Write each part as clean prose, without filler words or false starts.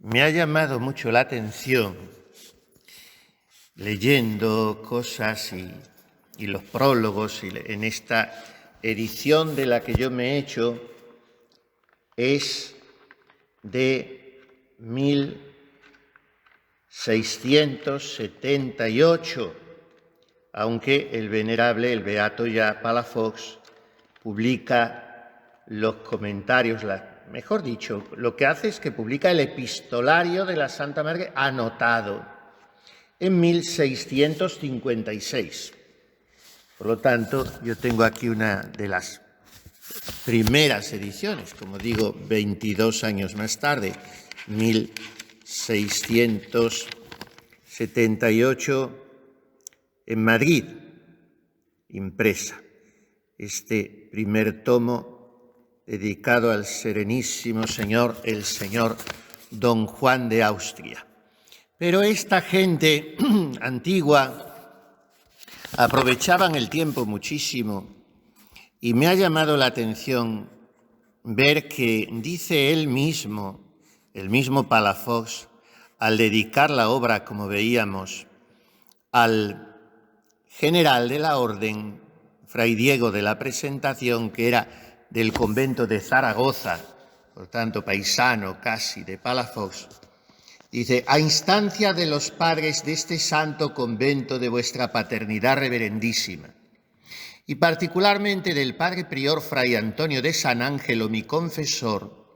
Me ha llamado mucho la atención, leyendo cosas y los prólogos en esta edición de la que yo me he hecho, es de 1678, aunque el venerable, el beato ya Palafox, publica los comentarios, mejor dicho, lo que hace es que publica el epistolario de la Santa Madre anotado en 1656. Por lo tanto, yo tengo aquí una de las primeras ediciones, como digo, 22 años más tarde, 1678, en Madrid, impresa. Este primer tomo dedicado al serenísimo señor, el señor Don Juan de Austria. Pero esta gente antigua aprovechaban el tiempo muchísimo y me ha llamado la atención ver que dice él mismo, el mismo Palafox, al dedicar la obra, como veíamos, al general de la orden, Fray Diego de la Presentación, que era del convento de Zaragoza, por tanto paisano casi de Palafox, dice: a instancia de los padres de este santo convento de vuestra paternidad reverendísima, y particularmente del padre prior Fray Antonio de San Ángelo, mi confesor,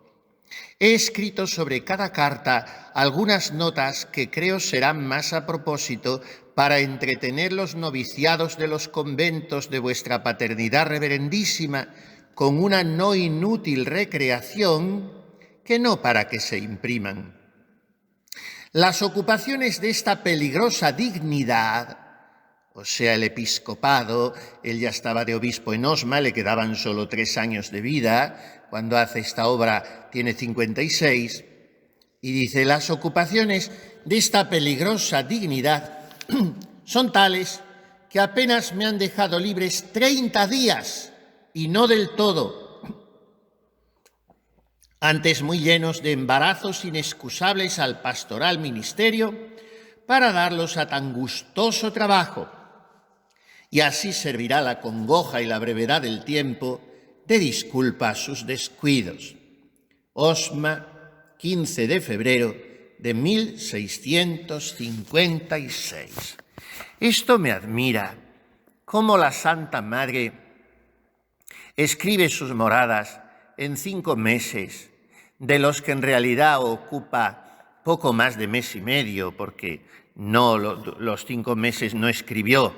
he escrito sobre cada carta algunas notas que creo serán más a propósito para entretener los noviciados de los conventos de vuestra paternidad reverendísima con una no inútil recreación, que no para que se impriman. Las ocupaciones de esta peligrosa dignidad, o sea, el episcopado, él ya estaba de obispo en Osma, le quedaban solo 3 años de vida, cuando hace esta obra tiene 56, y dice: las ocupaciones de esta peligrosa dignidad son tales que apenas me han dejado libres 30 días, y no del todo, antes muy llenos de embarazos inexcusables al pastoral ministerio para darlos a tan gustoso trabajo, y así servirá la congoja y la brevedad del tiempo de disculpa a sus descuidos. Osma, 15 de febrero de 1656. Esto me admira, cómo la Santa Madre escribe sus moradas en 5 meses, de los que en realidad ocupa poco más de mes y medio, porque no los 5 meses no escribió.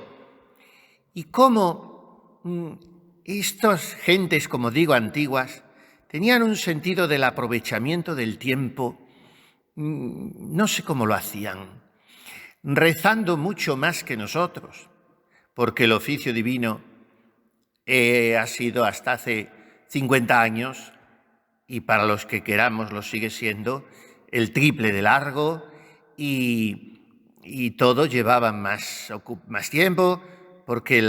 Y cómo estas gentes, como digo, antiguas, tenían un sentido del aprovechamiento del tiempo, no sé cómo lo hacían, rezando mucho más que nosotros, porque el oficio divino ha sido hasta hace 50 años, y para los que queramos lo sigue siendo, el triple de largo, y todo llevaba más tiempo, porque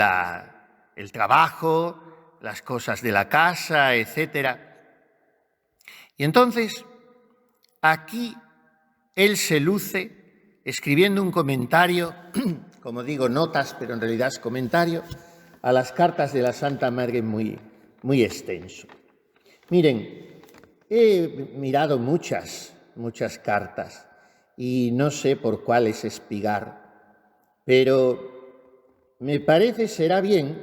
el trabajo, las cosas de la casa, etc. Y entonces, aquí él se luce escribiendo un comentario, como digo, notas, pero en realidad es comentario, a las cartas de la Santa Madre muy extenso. Miren, he mirado muchas cartas y no sé por cuáles espigar, pero me parece será bien,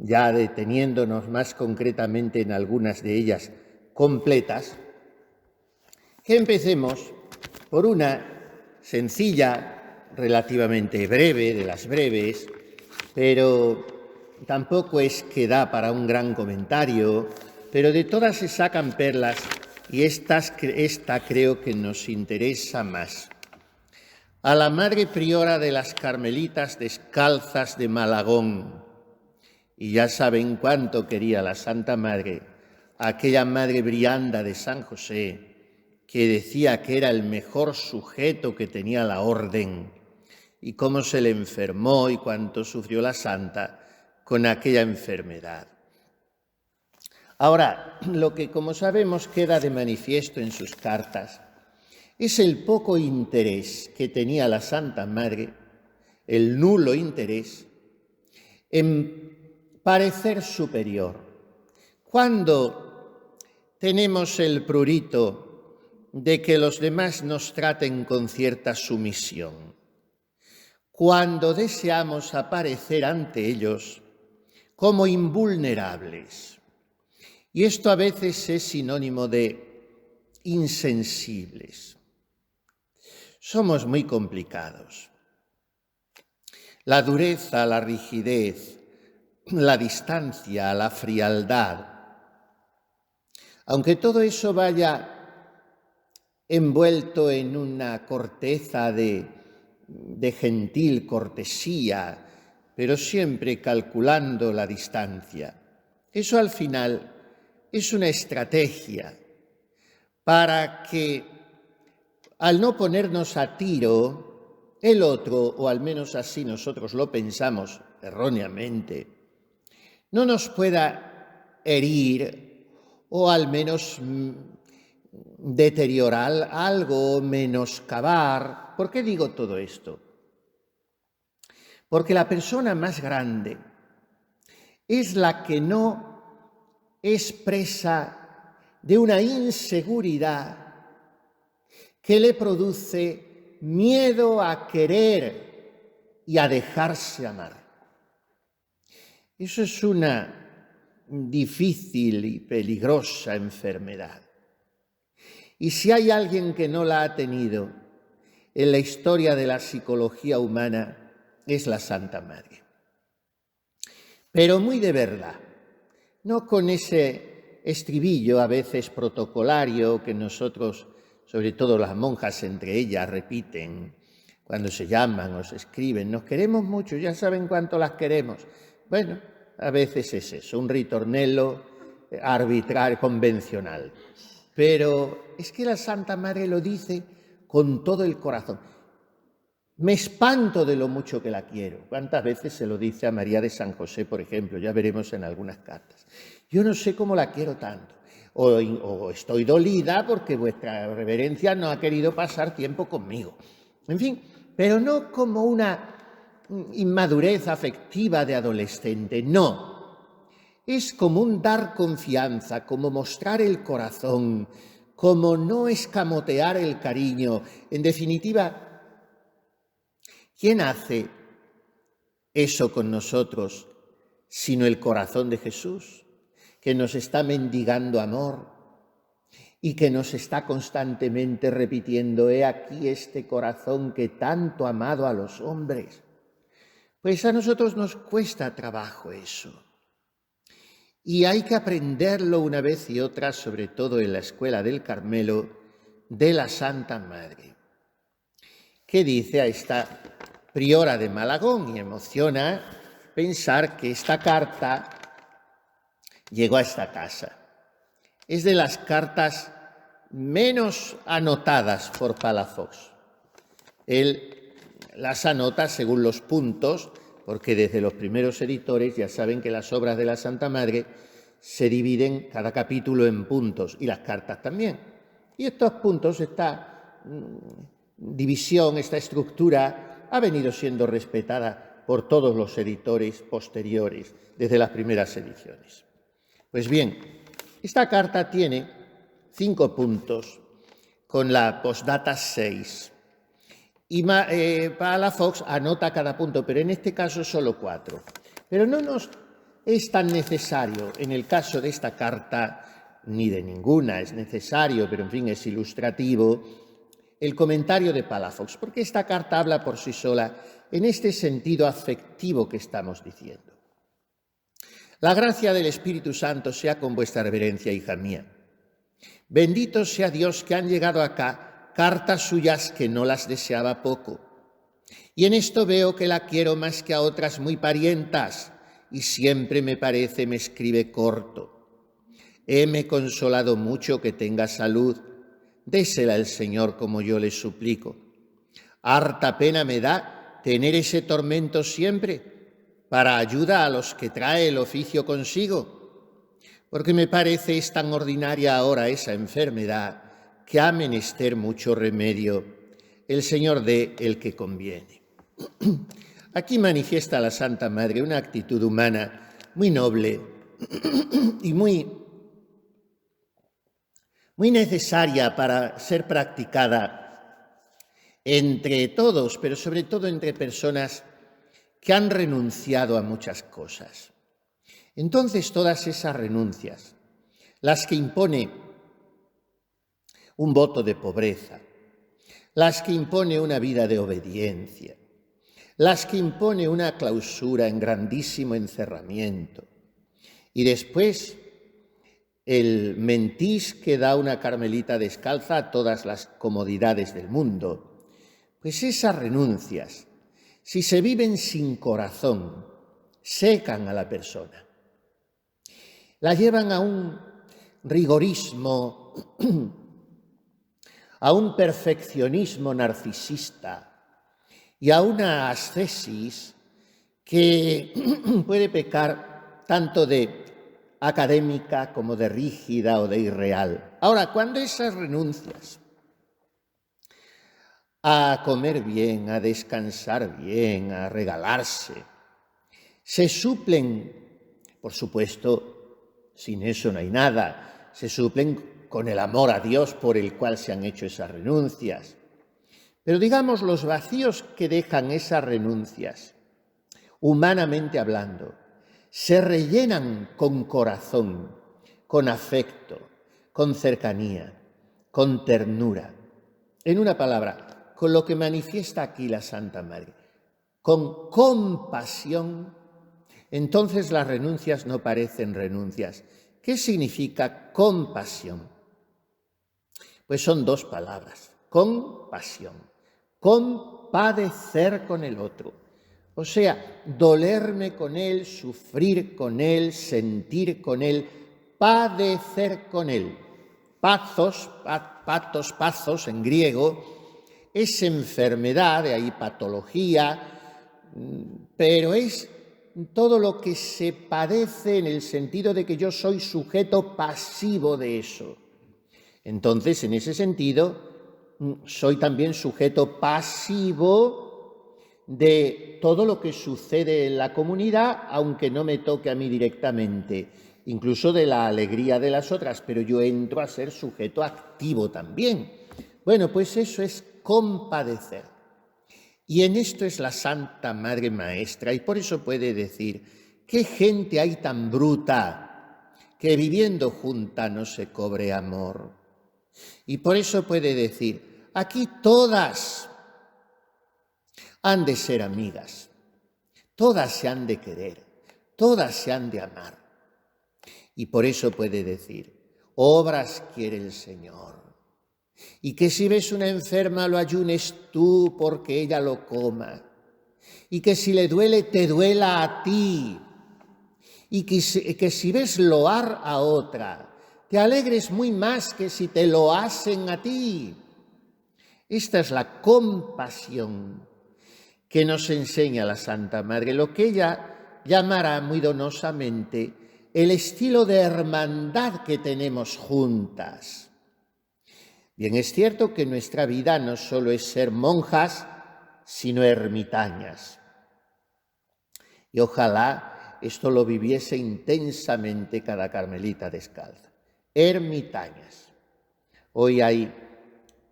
ya deteniéndonos más concretamente en algunas de ellas completas, que empecemos por una sencilla, relativamente breve, de las breves, pero tampoco es que da para un gran comentario, pero de todas se sacan perlas, y esta creo que nos interesa más. A la Madre Priora de las Carmelitas Descalzas de Malagón, y ya saben cuánto quería la Santa Madre a aquella Madre Brianda de San José, que decía que era el mejor sujeto que tenía la orden, y cómo se le enfermó y cuánto sufrió la santa con aquella enfermedad. Ahora, lo que, como sabemos, queda de manifiesto en sus cartas Es el poco interés que tenía la Santa Madre, el nulo interés, en parecer superior. Cuando tenemos el prurito de que los demás nos traten con cierta sumisión, cuando deseamos aparecer ante ellos como invulnerables. Y esto a veces es sinónimo de insensibles. Somos muy complicados. La dureza, la rigidez, la distancia, la frialdad, aunque todo eso vaya envuelto en una corteza de gentil cortesía, pero siempre calculando la distancia, eso al final es una estrategia para que, al no ponernos a tiro, el otro, o al menos así nosotros lo pensamos erróneamente, no nos pueda herir o al menos deteriorar algo, menoscabar. ¿Por qué digo todo esto? Porque la persona más grande es la que no es presa de una inseguridad que le produce miedo a querer y a dejarse amar. Eso es una difícil y peligrosa enfermedad. Y si hay alguien que no la ha tenido en la historia de la psicología humana, es la Santa Madre. Pero muy de verdad, no con ese estribillo a veces protocolario que nosotros, sobre todo las monjas entre ellas, repiten cuando se llaman o se escriben. Nos queremos mucho, ya saben cuánto las queremos. Bueno, a veces es eso, un ritornello arbitral, convencional. Pero es que la Santa Madre lo dice con todo el corazón. Me espanto de lo mucho que la quiero. ¿Cuántas veces se lo dice a María de San José, por ejemplo? Ya veremos en algunas cartas. Yo no sé cómo la quiero tanto. O estoy dolida porque vuestra reverencia no ha querido pasar tiempo conmigo. En fin, pero no como una inmadurez afectiva de adolescente, no. Es como un dar confianza, como mostrar el corazón, como no escamotear el cariño. En definitiva, ¿quién hace eso con nosotros sino el corazón de Jesús, que nos está mendigando amor y que nos está constantemente repitiendo: he aquí este corazón que tanto ha amado a los hombres? Pues a nosotros nos cuesta trabajo eso. Y hay que aprenderlo una vez y otra, sobre todo en la Escuela del Carmelo, de la Santa Madre, que dice a esta priora de Malagón, y emociona pensar que esta carta llegó a esta casa. Es de las cartas menos anotadas por Palafox. Él las anota según los puntos, porque desde los primeros editores ya saben que las obras de la Santa Madre se dividen cada capítulo en puntos, y las cartas también. Y estos puntos, esta división, esta estructura, ha venido siendo respetada por todos los editores posteriores, desde las primeras ediciones. Pues bien, esta carta tiene 5 puntos, con la postdata 6. Y Palafox anota cada punto, pero en este caso solo 4. Pero no nos es tan necesario, en el caso de esta carta, ni de ninguna es necesario, pero en fin es ilustrativo, el comentario de Palafox, porque esta carta habla por sí sola en este sentido afectivo que estamos diciendo. La gracia del Espíritu Santo sea con vuestra reverencia, hija mía. Bendito sea Dios que han llegado acá cartas suyas que no las deseaba poco. Y en esto veo que la quiero más que a otras muy parientas, y siempre me parece me escribe corto. Heme consolado mucho que tenga salud, désela el Señor como yo le suplico. Harta pena me da tener ese tormento siempre, para ayuda a los que trae el oficio consigo, porque me parece es tan ordinaria ahora esa enfermedad que ha menester mucho remedio, el Señor dé el que conviene. Aquí manifiesta la Santa Madre una actitud humana muy noble y muy necesaria para ser practicada entre todos, pero sobre todo entre personas que han renunciado a muchas cosas. Entonces, todas esas renuncias, las que impone un voto de pobreza, las que impone una vida de obediencia, las que impone una clausura en grandísimo encerramiento, y después el mentís que da una carmelita descalza a todas las comodidades del mundo, pues esas renuncias, si se viven sin corazón, secan a la persona. La llevan a un rigorismo, a un perfeccionismo narcisista y a una ascesis que puede pecar tanto de académica como de rígida o de irreal. Ahora, cuando esas renuncias a comer bien, a descansar bien, a regalarse, se suplen, por supuesto, sin eso no hay nada, se suplen con el amor a Dios por el cual se han hecho esas renuncias. Pero digamos, los vacíos que dejan esas renuncias, humanamente hablando, se rellenan con corazón, con afecto, con cercanía, con ternura. En una palabra, con lo que manifiesta aquí la Santa Madre, con compasión, entonces las renuncias no parecen renuncias. ¿Qué significa compasión? Pues son dos palabras, compasión, compadecer con el otro. O sea, dolerme con él, sufrir con él, sentir con él, padecer con él. Pazos en griego, es enfermedad, de ahí patología, pero es todo lo que se padece en el sentido de que yo soy sujeto pasivo de eso. Entonces, en ese sentido, soy también sujeto pasivo de todo lo que sucede en la comunidad, aunque no me toque a mí directamente, incluso de la alegría de las otras, pero yo entro a ser sujeto activo también. Bueno, pues eso es compadecer. Y en esto es la Santa Madre Maestra, y por eso puede decir, ¿qué gente hay tan bruta que viviendo junta no se cobre amor? Y por eso puede decir, aquí todas han de ser amigas, todas se han de querer, todas se han de amar. Y por eso puede decir, obras quiere el Señor. Y que si ves una enferma lo ayunes tú porque ella lo coma. Y que si le duele te duela a ti. Y que si ves loar a otra, te alegres muy más que si te lo hacen a ti. Esta es la compasión que nos enseña la Santa Madre, lo que ella llamará muy donosamente el estilo de hermandad que tenemos juntas. Bien, es cierto que nuestra vida no solo es ser monjas, sino ermitañas. Y ojalá esto lo viviese intensamente cada carmelita descalza. Ermitañas. Hoy hay,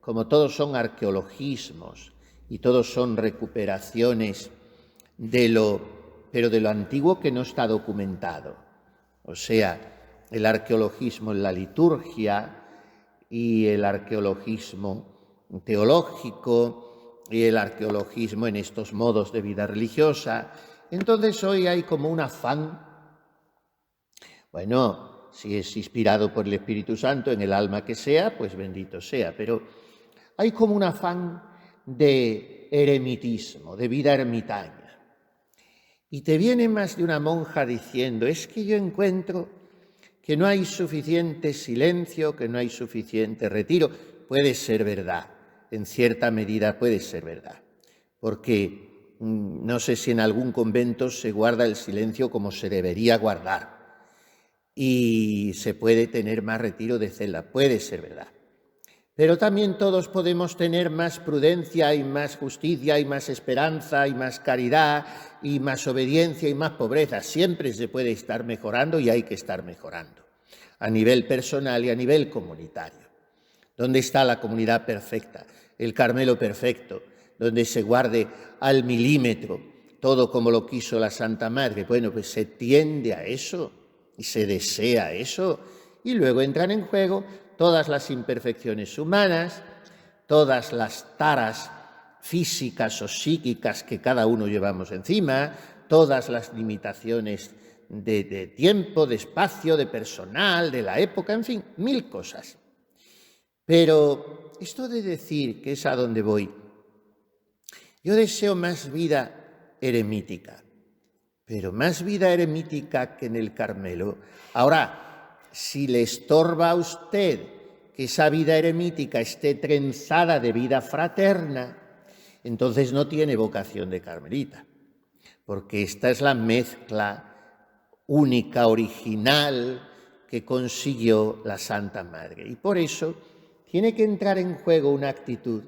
como todos son arqueologismos y todos son recuperaciones pero de lo antiguo que no está documentado. O sea, el arqueologismo en la liturgia y el arqueologismo teológico y el arqueologismo en estos modos de vida religiosa. Entonces hoy hay como un afán, bueno, si es inspirado por el Espíritu Santo en el alma que sea, pues bendito sea, pero hay como un afán de eremitismo, de vida ermitaña. Y te viene más de una monja diciendo, es que yo encuentro que no hay suficiente silencio, que no hay suficiente retiro. Puede ser verdad, en cierta medida puede ser verdad, porque no sé si en algún convento se guarda el silencio como se debería guardar y se puede tener más retiro de celda, puede ser verdad. Pero también todos podemos tener más prudencia y más justicia y más esperanza y más caridad y más obediencia y más pobreza. Siempre se puede estar mejorando y hay que estar mejorando a nivel personal y a nivel comunitario. ¿Dónde está la comunidad perfecta? El Carmelo perfecto, donde se guarde al milímetro todo como lo quiso la Santa Madre. Bueno, pues se tiende a eso y se desea eso y luego entran en juego todas las imperfecciones humanas, todas las taras físicas o psíquicas que cada uno llevamos encima, todas las limitaciones de tiempo, de espacio, de personal, de la época, en fin, 1000 cosas. Pero esto de decir que es a donde voy, yo deseo más vida eremítica, pero más vida eremítica que en el Carmelo. Ahora, si le estorba a usted que esa vida eremítica esté trenzada de vida fraterna, entonces no tiene vocación de carmelita, porque esta es la mezcla única, original, que consiguió la Santa Madre. Y por eso tiene que entrar en juego una actitud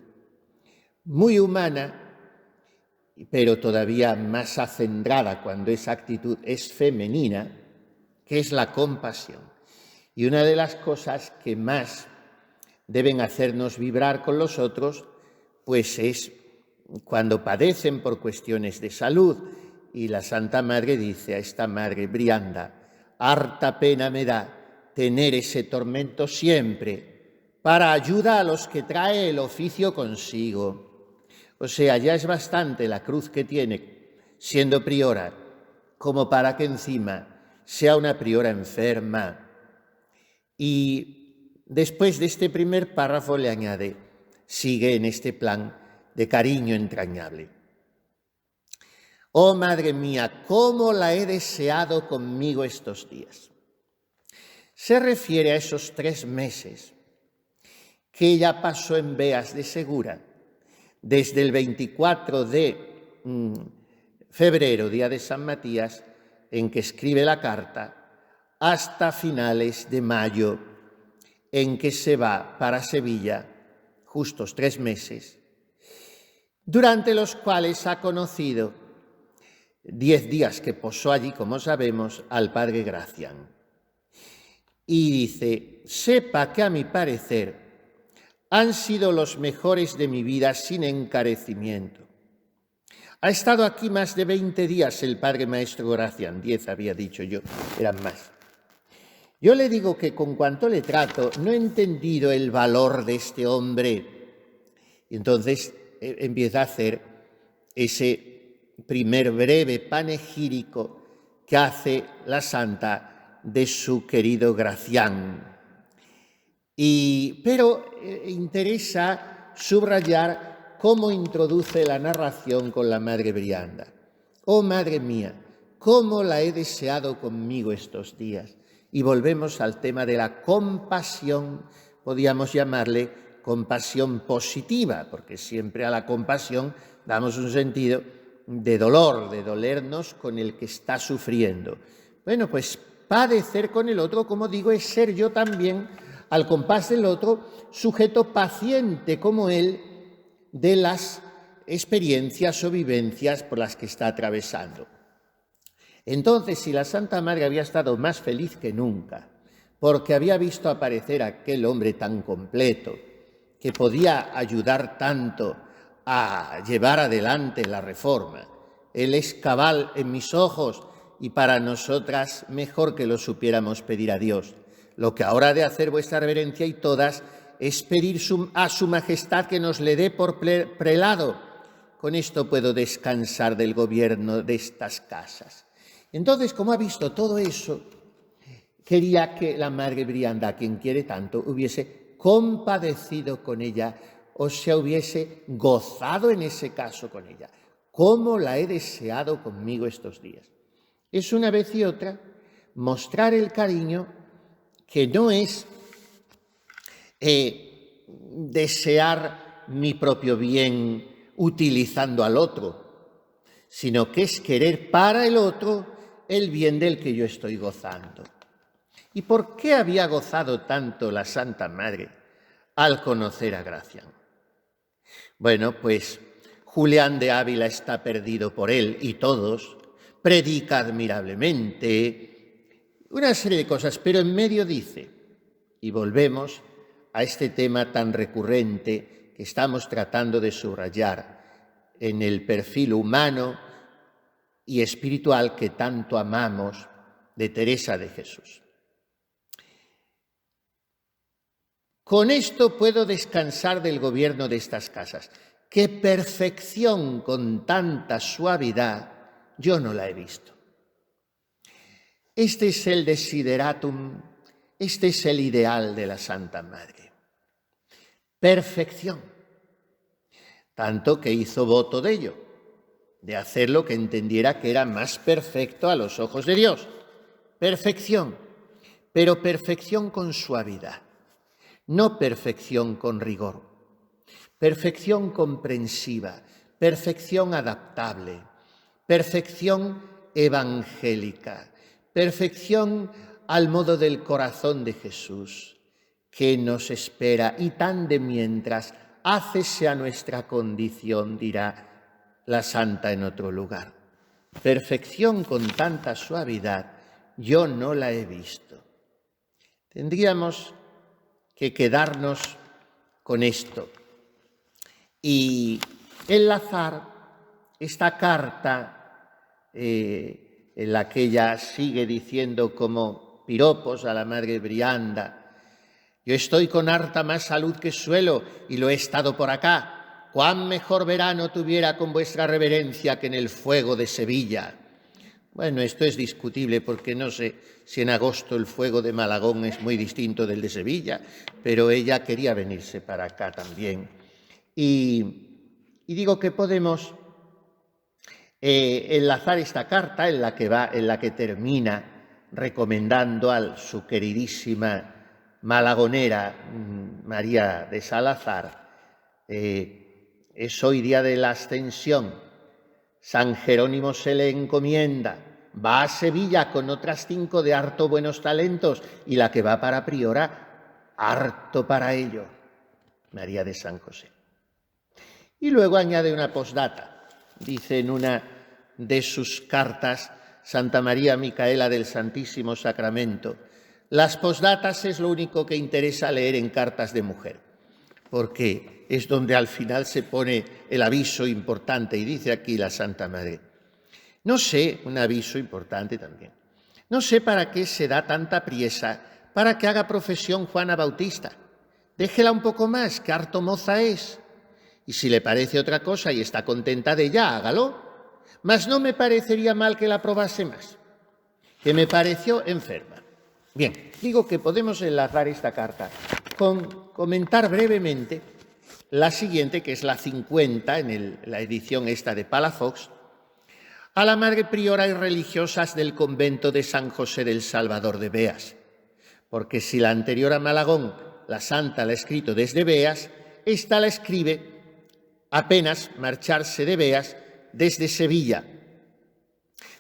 muy humana, pero todavía más acendrada cuando esa actitud es femenina, que es la compasión. Y una de las cosas que más deben hacernos vibrar con los otros, pues es cuando padecen por cuestiones de salud. Y la Santa Madre dice a esta Madre Brianda: harta pena me da tener ese tormento siempre, para ayuda a los que trae el oficio consigo. O sea, ya es bastante la cruz que tiene siendo priora, como para que encima sea una priora enferma. Y después de este primer párrafo le añade, sigue en este plan de cariño entrañable. Oh, Madre mía, cómo la he deseado conmigo estos días. Se refiere a esos 3 meses que ella pasó en Beas de Segura, desde el 24 de febrero, día de San Matías, en que escribe la carta, hasta finales de mayo, en que se va para Sevilla, justos 3 meses, durante los cuales ha conocido 10 días que posó allí, como sabemos, al padre Gracián. Y dice, sepa que a mi parecer han sido los mejores de mi vida sin encarecimiento. Ha estado aquí más de 20 días el padre maestro Gracián, 10 había dicho yo, eran más. Yo le digo que con cuanto le trato no he entendido el valor de este hombre. Y entonces empieza a hacer ese primer breve panegírico que hace la santa de su querido Gracián. Pero interesa subrayar cómo introduce la narración con la Madre Brianda. Oh, Madre mía, cómo la he deseado conmigo estos días. Y volvemos al tema de la compasión, podríamos llamarle compasión positiva, porque siempre a la compasión damos un sentido de dolor, de dolernos con el que está sufriendo. Bueno, pues padecer con el otro, como digo, es ser yo también, al compás del otro, sujeto paciente como él de las experiencias o vivencias por las que está atravesando. Entonces, si la Santa Madre había estado más feliz que nunca, porque había visto aparecer a aquel hombre tan completo, que podía ayudar tanto a llevar adelante la reforma, él es cabal en mis ojos y para nosotras mejor que lo supiéramos pedir a Dios. Lo que ahora ha de hacer vuestra reverencia y todas es pedir a su majestad que nos le dé por prelado. Con esto puedo descansar del gobierno de estas casas. Entonces, como ha visto todo eso, quería que la Madre Brianda, a quien quiere tanto, hubiese compadecido con ella, o se hubiese gozado en ese caso con ella. ¿Cómo la he deseado conmigo estos días? Es una vez y otra mostrar el cariño que no es desear mi propio bien utilizando al otro, sino que es querer para el otro el bien del que yo estoy gozando. ¿Y por qué había gozado tanto la Santa Madre al conocer a Gracián. Bueno, pues Julián de Ávila está perdido por él y todos, predica admirablemente, una serie de cosas, pero en medio dice, y volvemos a este tema tan recurrente que estamos tratando de subrayar en el perfil humano y espiritual que tanto amamos de Teresa de Jesús. Con esto puedo descansar del gobierno de estas casas. ¡Qué perfección con tanta suavidad! Yo no la he visto. Este es el desideratum, este es el ideal de la Santa Madre. Perfección. Tanto que hizo voto de ello, de hacer lo que entendiera que era más perfecto a los ojos de Dios. Perfección, pero perfección con suavidad. No perfección con rigor, perfección comprensiva, perfección adaptable, perfección evangélica, perfección al modo del corazón de Jesús, que nos espera y tan de mientras hácese a nuestra condición, dirá la santa en otro lugar. Perfección con tanta suavidad, yo no la he visto. Tendríamos que quedarnos con esto y enlazar esta carta en la que ella sigue diciendo como piropos a la Madre Brianda: yo estoy con harta más salud que suelo y lo he estado por acá. Cuán mejor verano tuviera con vuestra reverencia que en el fuego de Sevilla. Bueno, esto es discutible porque no sé si en agosto el fuego de Malagón es muy distinto del de Sevilla, pero ella quería venirse para acá también. Y digo que podemos enlazar esta carta en la que termina recomendando a su queridísima malagonera María de Salazar. Es hoy día de la Ascensión. San Jerónimo se le encomienda, va a Sevilla con otras 5 de harto buenos talentos y la que va para priora, harto para ello, María de San José. Y luego añade una postdata, dice en una de sus cartas Santa María Micaela del Santísimo Sacramento: las postdatas es lo único que interesa leer en cartas de mujer, porque es donde al final se pone el aviso importante, y dice aquí la Santa Madre. No sé, un aviso importante también, no sé para qué se da tanta priesa para que haga profesión Juana Bautista. Déjela un poco más, que harto moza es. Y si le parece otra cosa y está contenta de ella, hágalo. Mas no me parecería mal que la probase más, que me pareció enferma. Bien, digo que podemos enlazar esta carta con comentar brevemente la siguiente, que es la 50, en la edición esta de Palafox, a la Madre Priora y religiosas del convento de San José del Salvador de Beas. Porque si la anterior a Malagón, la santa la ha escrito desde Beas, esta la escribe apenas marcharse de Beas desde Sevilla.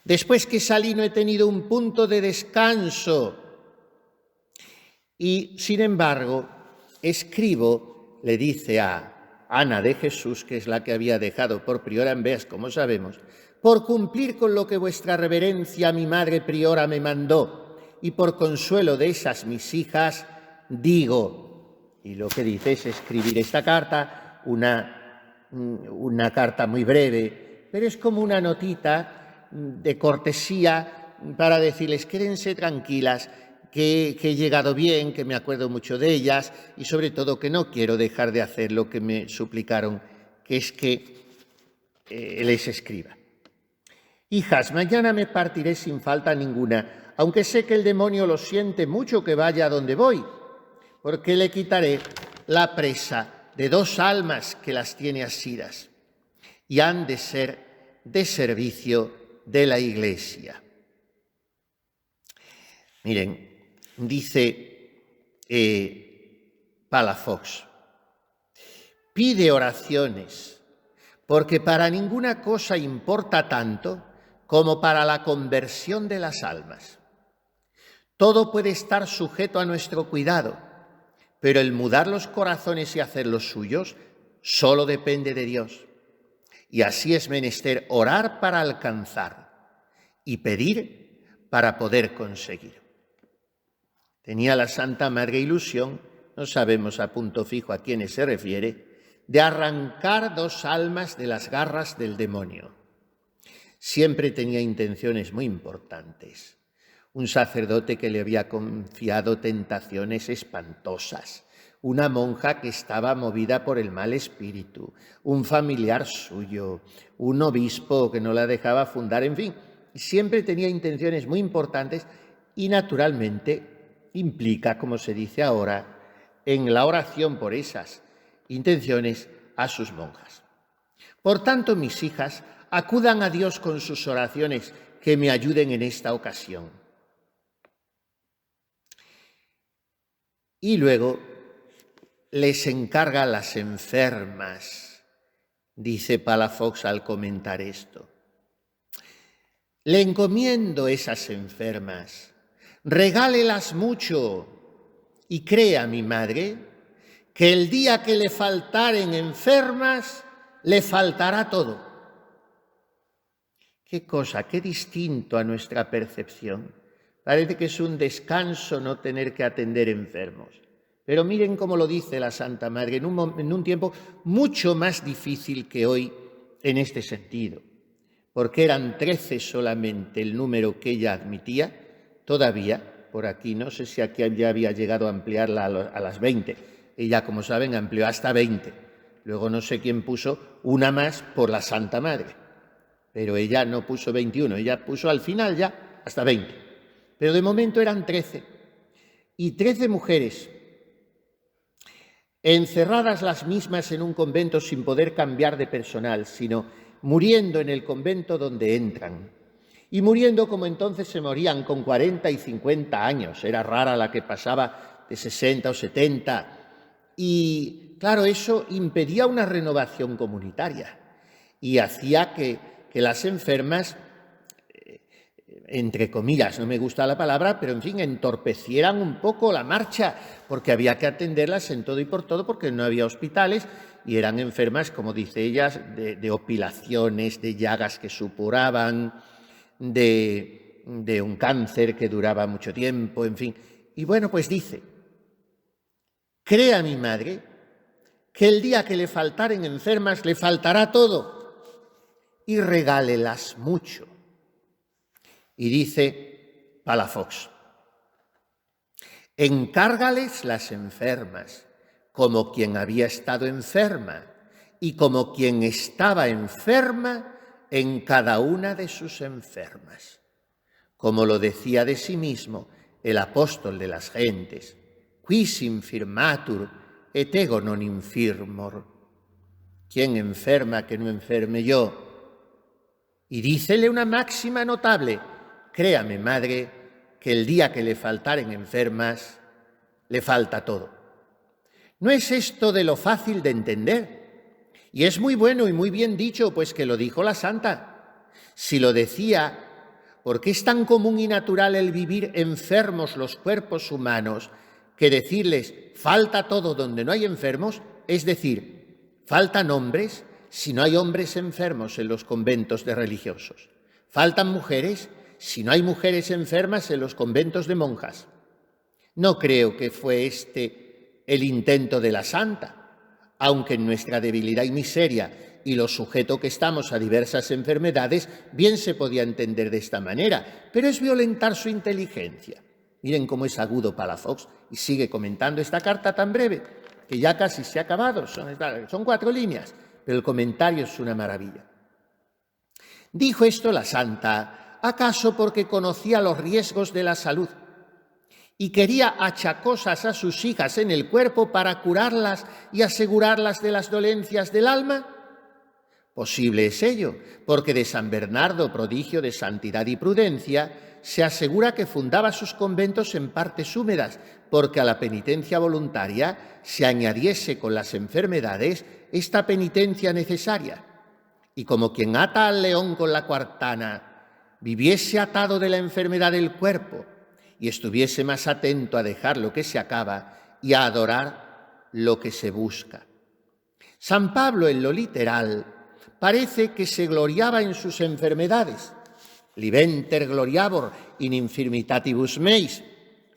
Después que salí no he tenido un punto de descanso y, sin embargo, escribo, le dice a Ana de Jesús, que es la que había dejado por priora en Beas, como sabemos, por cumplir con lo que vuestra reverencia, mi madre priora, me mandó, y por consuelo de esas mis hijas, digo, y lo que dice es escribir esta carta, una carta muy breve, pero es como una notita de cortesía para decirles: quédense tranquilas, que he llegado bien, que me acuerdo mucho de ellas y sobre todo que no quiero dejar de hacer lo que me suplicaron, que es que les escriba. Hijas, mañana me partiré sin falta ninguna, aunque sé que el demonio lo siente mucho que vaya a donde voy, porque le quitaré la presa de 2 almas que las tiene asidas y han de ser de servicio de la Iglesia. Miren, dice Palafox, pide oraciones, porque para ninguna cosa importa tanto como para la conversión de las almas. Todo puede estar sujeto a nuestro cuidado, pero el mudar los corazones y hacerlos suyos solo depende de Dios. Y así es menester orar para alcanzar y pedir para poder conseguir. Tenía la Santa Madre ilusión, no sabemos a punto fijo a quiénes se refiere, de arrancar 2 almas de las garras del demonio. Siempre tenía intenciones muy importantes. Un sacerdote que le había confiado tentaciones espantosas, una monja que estaba movida por el mal espíritu, un familiar suyo, un obispo que no la dejaba fundar, en fin, siempre tenía intenciones muy importantes y naturalmente implica, como se dice ahora, en la oración por esas intenciones a sus monjas. Por tanto, mis hijas, acudan a Dios con sus oraciones que me ayuden en esta ocasión. Y luego les encarga a las enfermas, dice Palafox al comentar esto. Le encomiendo esas enfermas, regálelas mucho y crea mi madre que el día que le faltaren enfermas, le faltará todo. Qué cosa, qué distinto a nuestra percepción. Parece que es un descanso no tener que atender enfermos. Pero miren cómo lo dice la Santa Madre en un tiempo mucho más difícil que hoy en este sentido, porque eran 13 solamente el número que ella admitía, todavía por aquí, no sé si aquí ya había llegado a ampliarla a las 20. Ella, como saben, amplió hasta 20. Luego no sé quién puso una más por la Santa Madre, pero ella no puso 21, ella puso al final ya hasta 20. Pero de momento eran 13. Y 13 mujeres, encerradas las mismas en un convento sin poder cambiar de personal, sino muriendo en el convento donde entran. Y muriendo como entonces se morían, con 40 y 50 años. Era rara la que pasaba de 60 o 70. Y claro, eso impedía una renovación comunitaria y hacía que las enfermas, entre comillas, no me gusta la palabra, pero en fin, entorpecieran un poco la marcha, porque había que atenderlas en todo y por todo, porque no había hospitales y eran enfermas, como dice ellas, de opilaciones, de llagas que supuraban, de un cáncer que duraba mucho tiempo, en fin. Y bueno, pues dice, crea mi madre que el día que le faltaren enfermas le faltará todo y regálelas mucho. Y dice Palafox, encárgales las enfermas como quien había estado enferma y como quien estaba enferma en cada una de sus enfermas. Como lo decía de sí mismo el apóstol de las gentes, quis infirmatur et ego non infirmor. ¿Quién enferma que no enferme yo? Y dícele una máxima notable, créame, madre, que el día que le faltaren enfermas, le falta todo. ¿No es esto de lo fácil de entender? Y es muy bueno y muy bien dicho, pues que lo dijo la Santa. Si lo decía, porque es tan común y natural el vivir enfermos los cuerpos humanos, que decirles falta todo donde no hay enfermos, es decir, faltan hombres si no hay hombres enfermos en los conventos de religiosos. Faltan mujeres si no hay mujeres enfermas en los conventos de monjas. No creo que fue este el intento de la Santa, aunque en nuestra debilidad y miseria y lo sujeto que estamos a diversas enfermedades, bien se podía entender de esta manera, pero es violentar su inteligencia. Miren cómo es agudo Palafox y sigue comentando esta carta tan breve, que ya casi se ha acabado, son 4 líneas, pero el comentario es una maravilla. Dijo esto la Santa, acaso porque conocía los riesgos de la salud y quería achacosas a sus hijas en el cuerpo para curarlas y asegurarlas de las dolencias del alma. Posible es ello, porque de San Bernardo, prodigio de santidad y prudencia, se asegura que fundaba sus conventos en partes húmedas, porque a la penitencia voluntaria se añadiese con las enfermedades esta penitencia necesaria. Y como quien ata al león con la cuartana viviese atado de la enfermedad del cuerpo y estuviese más atento a dejar lo que se acaba y a adorar lo que se busca. San Pablo, en lo literal, parece que se gloriaba en sus enfermedades. Libenter gloriabor in infirmitatibus meis,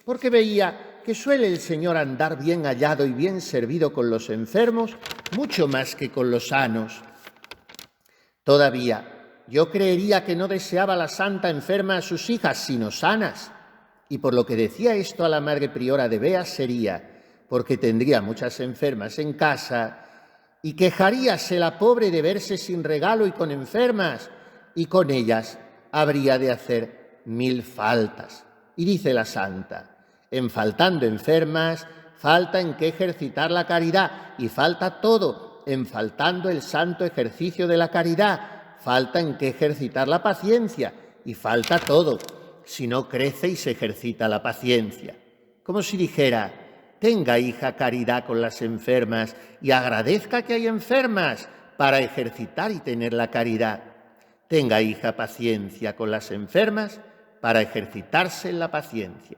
porque veía que suele el Señor andar bien hallado y bien servido con los enfermos, mucho más que con los sanos. Todavía, yo creería que no deseaba la santa enferma a sus hijas, sino sanas. Y por lo que decía esto a la madre priora de Beas sería porque tendría muchas enfermas en casa y quejaríase la pobre de verse sin regalo y con enfermas, y con ellas habría de hacer 1000 faltas. Y dice la santa, en faltando enfermas, falta en qué ejercitar la caridad, y falta todo, en faltando el santo ejercicio de la caridad, falta en qué ejercitar la paciencia, y falta todo, si no crece y se ejercita la paciencia. Como si dijera, tenga, hija, caridad con las enfermas y agradezca que hay enfermas para ejercitar y tener la caridad. Tenga, hija, paciencia con las enfermas para ejercitarse en la paciencia.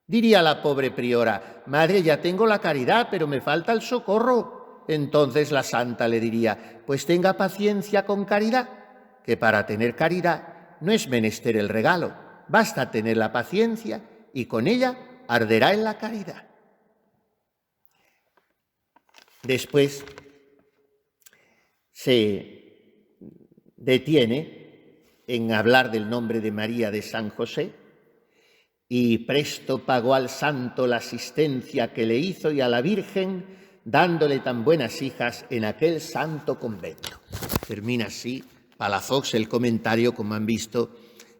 Diría la pobre priora, madre, ya tengo la caridad, pero me falta el socorro. Entonces la santa le diría, pues tenga paciencia con caridad, que para tener caridad no es menester el regalo, basta tener la paciencia y con ella arderá en la caridad. Después se detiene en hablar del nombre de María de San José y presto pagó al santo la asistencia que le hizo y a la Virgen, dándole tan buenas hijas en aquel santo convento. Termina así Palafox el comentario, como han visto,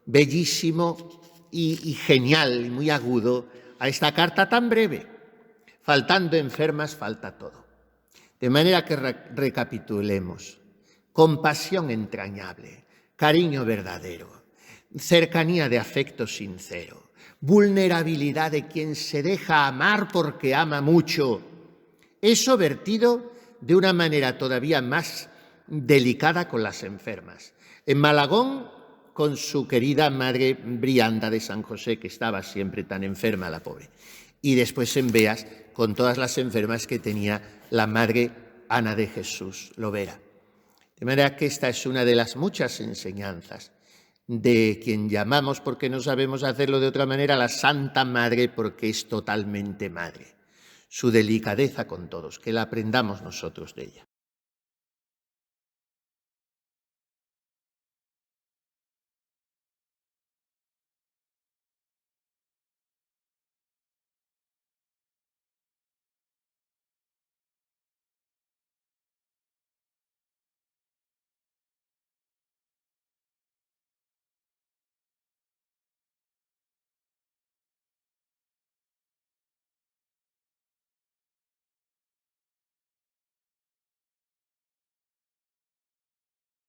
bellísimo y genial y muy agudo a esta carta tan breve. Faltando enfermas, falta todo. De manera que recapitulemos. Compasión entrañable, cariño verdadero, cercanía de afecto sincero, vulnerabilidad de quien se deja amar porque ama mucho. Eso vertido de una manera todavía más delicada con las enfermas. En Malagón, con su querida madre Brianda de San José, que estaba siempre tan enferma la pobre. Y después en Beas, con todas las enfermas que tenía la madre Ana de Jesús Lovera. De manera que esta es una de las muchas enseñanzas de quien llamamos, porque no sabemos hacerlo de otra manera, la Santa Madre, porque es totalmente madre. Su delicadeza con todos, que la aprendamos nosotros de ella.